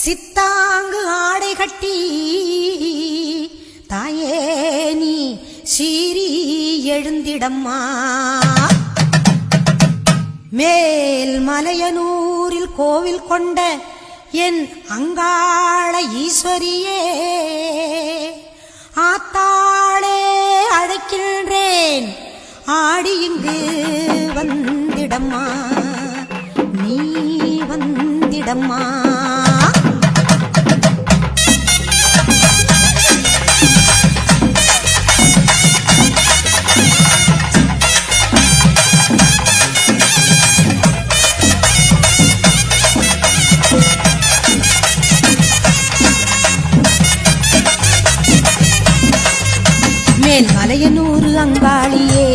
சித்தாங்கு ஆடை கட்டி தாயே நீ சீறி எழுந்திடம்மா. மேல் மலையனூரில் கோவில் கொண்ட என் அங்காள ஈஸ்வரியே, ஆத்தாளே அழைக்கின்றேன் ஆடி இங்கு வந்திடம்மா, நீ வந்திடம்மா. மேல் மலையனூர் அங்காளியே,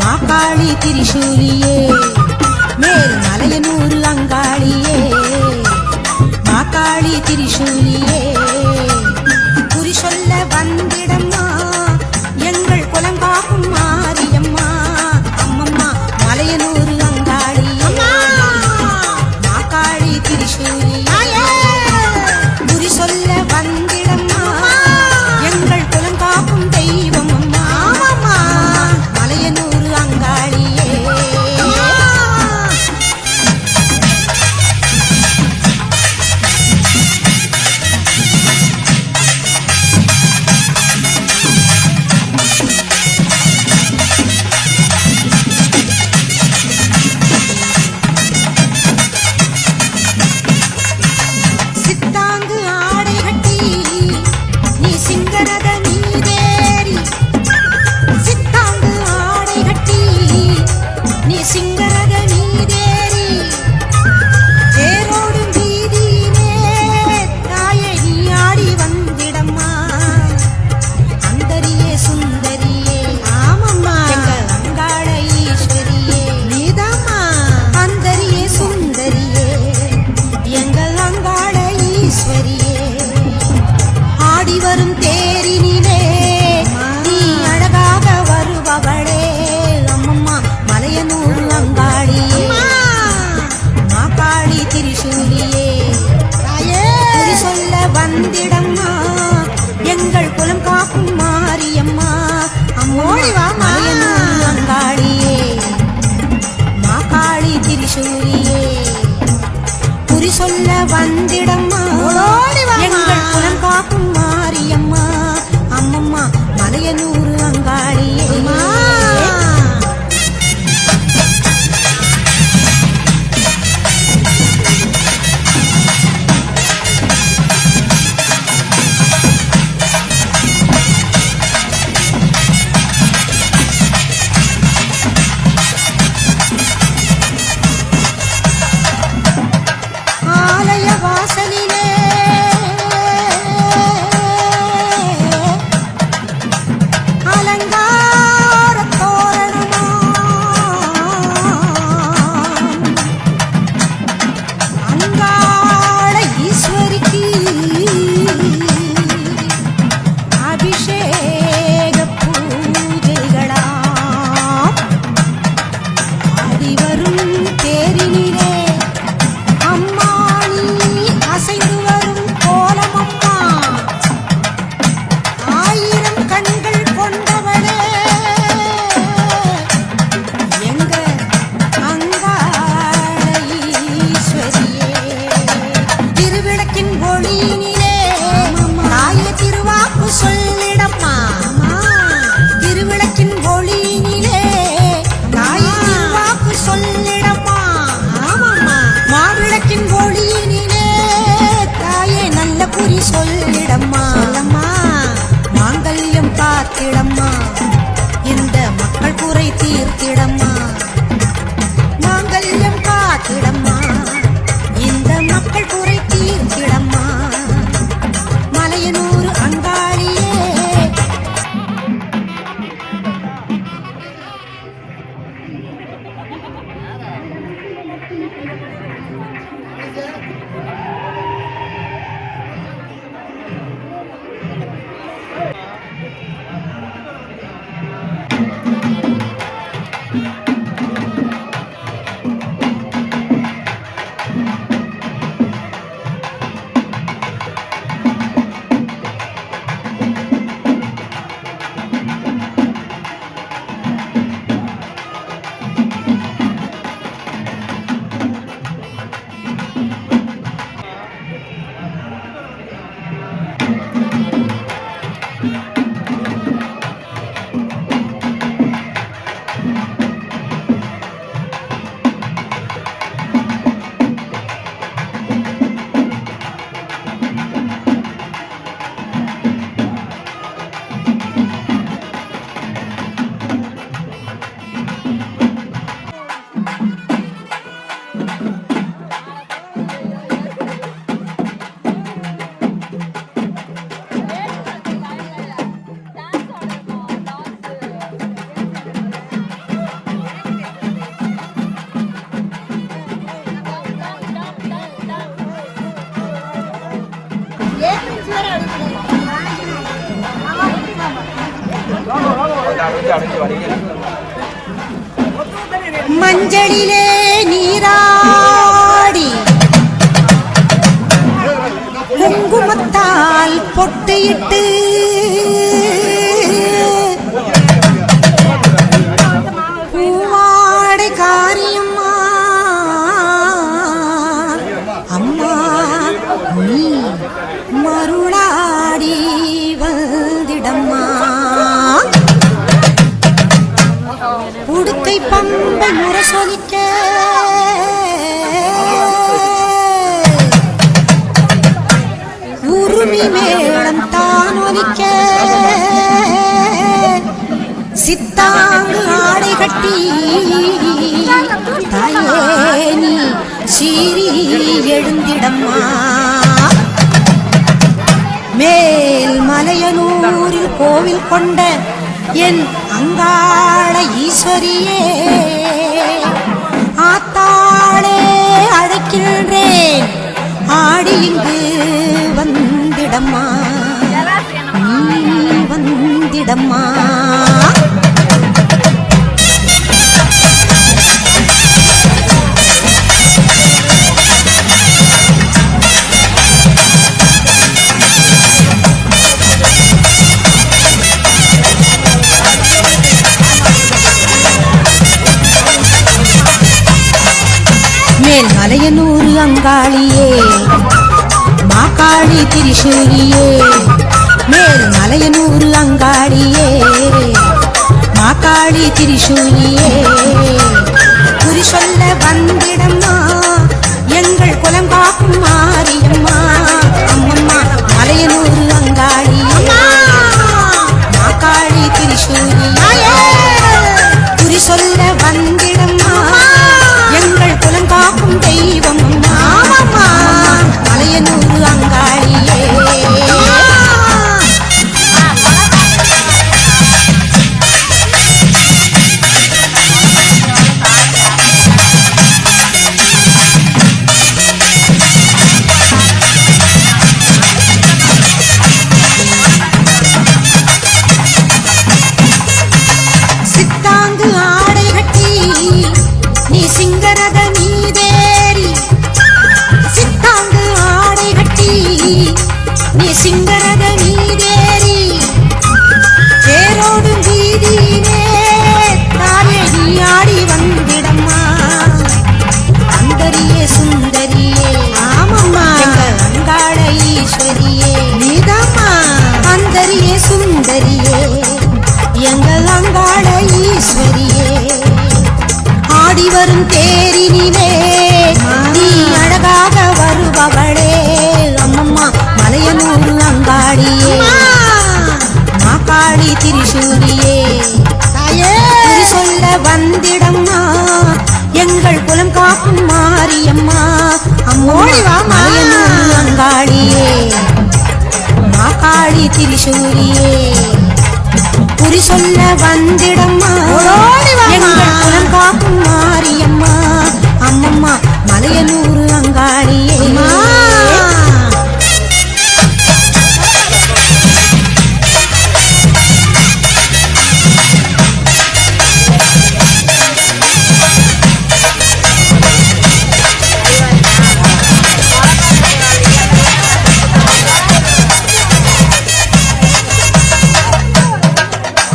மாகாளி திரிசூலியே, மேல் மலையனூர் அங்காளியே, மாகாளி திரிசூலியே, குறி சொல்ல வந்திடம்மா எங்கள் குலங்காக்கும் மாரியம்மா. அம்மம்மா மலையனூர் அங்காளியே, மாகாளி திரிசூலியே, குறி சொல்ல வந்திடம்மா எங்கள் குலங்காக்கும் தெய்வம் அம்மா. மலையனூர் அங்காளியே, சித்தாங்கு ஆடை கட்டி நீ சிங்கரத நீதேரி, சித்தாங்கு ஆடை கட்டி நீ சிங்கரத நீதேரி, தேரோடும் வீதியிலே தாயே நீ ஆடி வந்திடம்மா. அந்தரியே சுந்தரியே, ஆமம்மா எங்கள் அங்காள ஈஸ்வரியே, நீதாம்மா அந்தரியே சுந்தரியே, எங்கள் அங்காள ஈஸ்வரியே. ஆடி வரும் தேரினிலே நீ அழகாக வருபவளே, அம்மம்மா மலையனூர் அங்காளியே, மாகாளி திரிசூலியே, குறி சொல்ல வந்திடம்மா எங்கள் குலம் காக்கும் மாரியம்மா. அம்மோடிவா மலையனூர் அங்காளியே, மாகாளி திரிசூலியே, குறி சொல்ல வந்திடம்மா எங்கள் குலம் காக்கும் மாரியம்மா. அம்மம்மா மலையனூர் அங்காளியே. மஞ்சளிலே நீராடி குங்குமத்தால் பொட்டியிட்டு பூவாடை காரியம்மா அம்மா நீ மருளாடி வந்திடம்மா உடுக்கை பம்பை முரசொலிக்க உருமி மேளம் தான் ஒலிக்க சித்தாங்கு ஆடை கட்டி தாயே நீ சீறி எழுந்திடம்மா மேல் மலையனூரில் கோவில் கொண்ட என் அங்காள ஈஸ்வரியே ஆத்தாளே அழைக்கின்றேன் ஆடி இங்கு வந்திடம்மா நீ வந்திடம்மா மேல் மலையனூர் அங்காளியே மாகாளி திரிசூலியே மேல் மலையனூர் அங்காளியே மாகாளி திரிசூலியே குறி சொல்ல வந்திடம்மா எங்கள் குலங்காக்கும் மாரியம்மா அம்மம்மா மலையனூர் அங்காளியே மாகாளி திரிசூலியே குறி சொல்ல வந்திடம்மா எங்கள் குலங்காக்கும் தெய்வம் அம்மா மலையனூர் அங்காளியே சித்தாங்கு ஆடை கட்டி நீ சிங்கரத நீதேரி சித்தாங்கு ஆடை கட்டி நீ சிங்கரத நீதேரி தேரோடும் வீதியிலே தாயே நீ ஆடி வந்திடம்மா அந்தரியே சுந்தரியே ஆமம்மா எங்கள் அங்காள ஈஸ்வரியே நீதாம்மா அந்தரியே சுந்தரியே எங்கள் அங்காள ஈஸ்வரியே ஆடி வரும் தேரினிலே நீ அழகாக வருபவளே அம்மம்மா மலையனூர் அங்காளியே மாகாளி திரிசூலியே குறி சொல்ல வந்திடம்மா எங்கள் குலம் காக்கும் மாரியம்மா அம்மோடி மலையனூர் அங்காளியே மாகாளி திரிசூலியே குறி சொல்ல வந்திடம்மா எங்கள் குலம் காக்கும் மாரியம்மா அம்மம்மா மலையனூர் அங்காளியே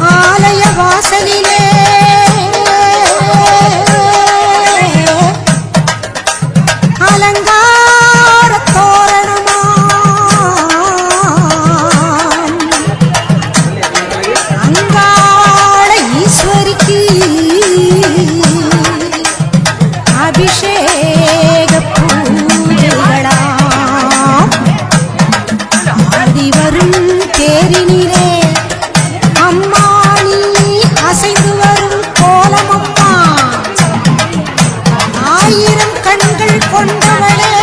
ஆலய வாசலிலே அலங்கார தோரணமா அங்காள ஈஸ்வரிக்கு அபிஷேக பூஜைகளா ஆடி வரும் தேரினிலே அம்மா நீ அசைந்து வரும் கோலமம்மா ஆயிரம் கண்கள் கொண்டவளே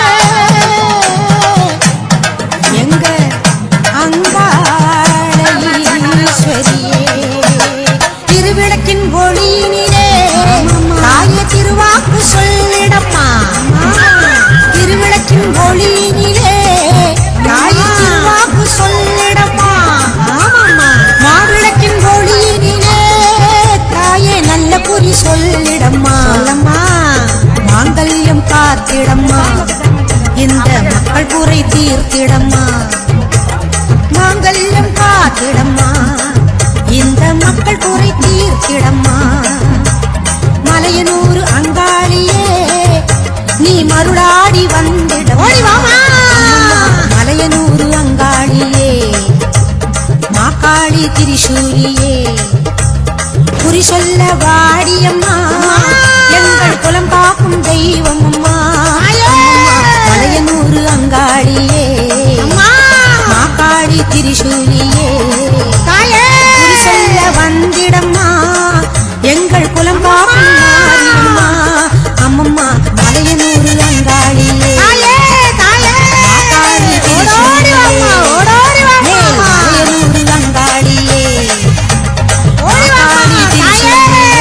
எங்க அங்காள ஈஸ்வரியே திருவிளக்கின் ஒளியினிலே தாய திருவாக்கு சொல்லிடம்மா காத்திடம்மா இந்த மக்கள் குறை தீர்த்திடம்மா மாங்கல்யம் காத்திடம்மா இந்த மக்கள் குறை தீர்த்திடம்மா மலையனூர் அங்காளியே நீ மருளாடி வந்திட ஓடி வாமா மலையனூர் அங்காளியே மாக்காளி திரிசூலியே குறி சொல்ல வாடியம்மா எங்கள் குலம் காக்கும் தெய்வம் அம்மா மலையனூர் அங்காளியே மாக்காளி திரிசூலியே குறி சொல்ல வந்திடம்மா எங்கள் குலம் காக்கும் மாரியம்மா அம்மம்மா மலையனூர் அங்காளியே மாக்காளி திரிசூலியே மலையனூர் அங்காளியே மாக்காளி திரிசூலியே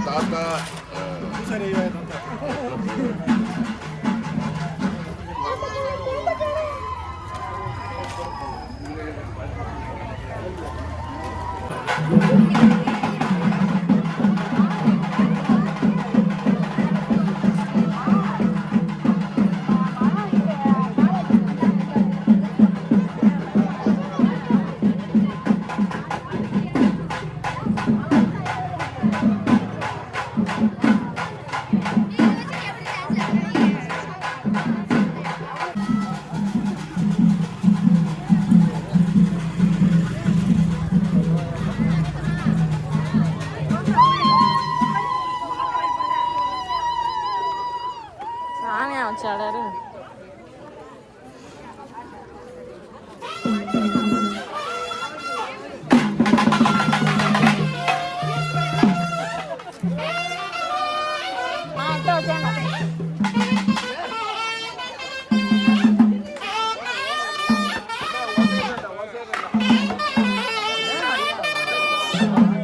தாத்தா சரி ചടര് Thank you.